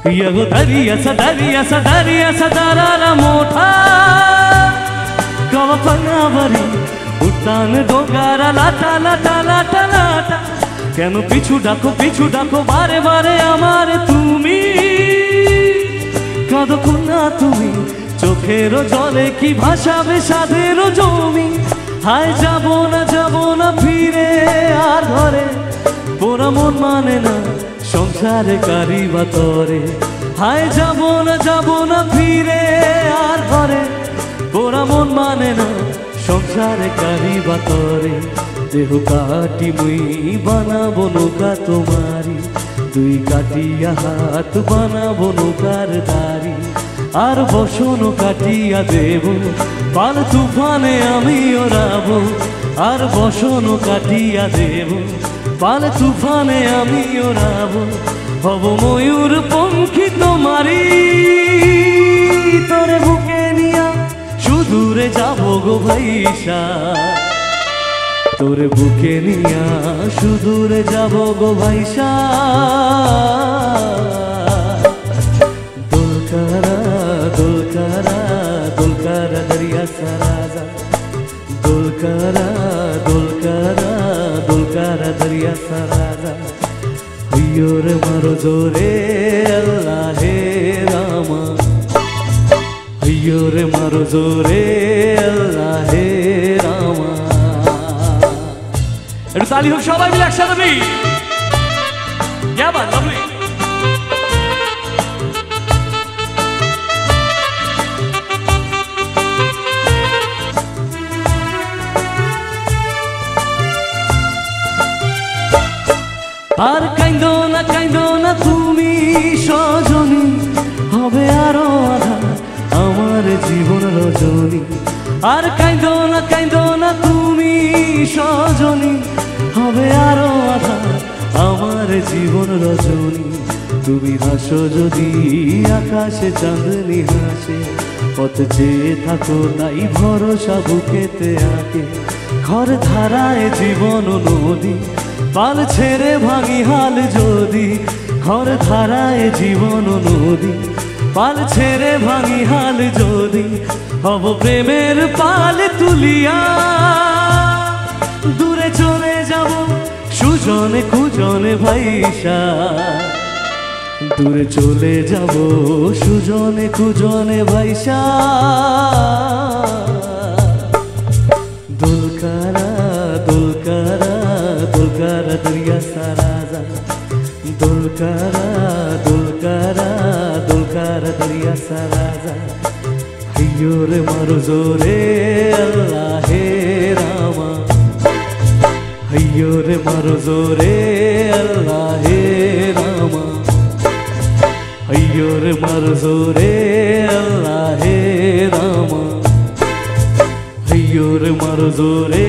यगो दरिया सा दारारा मोठा कवा पनावरी उठान डोगारा लाटा लाटा लाटा लाटा केन पिछू डाको बारे बारे आमारे तुमी कादो कोना तुमी चोखेरो जले की भाषाबे साधेरो जमी हाय जाबो ना फिरे आर घरे पोरा मन माने ना संसारे कारी बातरे हाय जाबो ना फिरे आर घरे पोरा मन माने ना संसारे कारी बातरे देह काटी मुई बानाबो नौका तुम्हारी दुई काटिया हाथ बानाबो नौकार दारी आर बसनो काटिया देबो पाल तुफाने आमी ओराबो आर बसनो काटिया देबो पाल तुफाने आमी ओराबो हब मयूर पंखी तोमारी तोरे बुके निया सुदूरे जाबो गो भाईसा तोरे बुके निया सुदूरे जाबो गो भाईसा दुलकारा दरिया सराजा दुलकारा दरिया सराजा हुइयो रे मारो जोरे अल्लाह हे रामा हुइयो रे मारो जोरे अल्लाह हे रामा একটু তালি হোক সবাই মিলে একসাথে বলি क्या बात लवली আর কাইন্দো না তুমি সজনী হবে আরো আধা আমার জীবন রজনী আর কাইন্দো না তুমি সজনী হবে আরো আধা আমার জীবন রজনী তুমি হাসো যদি আকাশে চাঁদনি হাসে পথ চেয়ে থাকো তাই ভরসা বুকেতে আঁকে ঘর ধারায় জীবন নদী পাল ছেড়ে ভাঙি হাল যদি ঘর ধারায় জীবন নদী পাল ছেড়ে ভাঙি হাল যদি হব প্রেমের পাল তুলিয়া দূরে চলে যাব সুজনে কুজনে ভাইসা দূরে চলে যাব সুজনে কুজনে ভাইসা दुलकारा दरिया सराजा दुलकारा दरिया सराजा हियो रे मारो जोरे अल्लाह हे रामा हियो रे मारो जोरे अल्लाह हे रामा हियो रे मारो जोरे अल्लाह हे रामा हियो रे मारो जोरे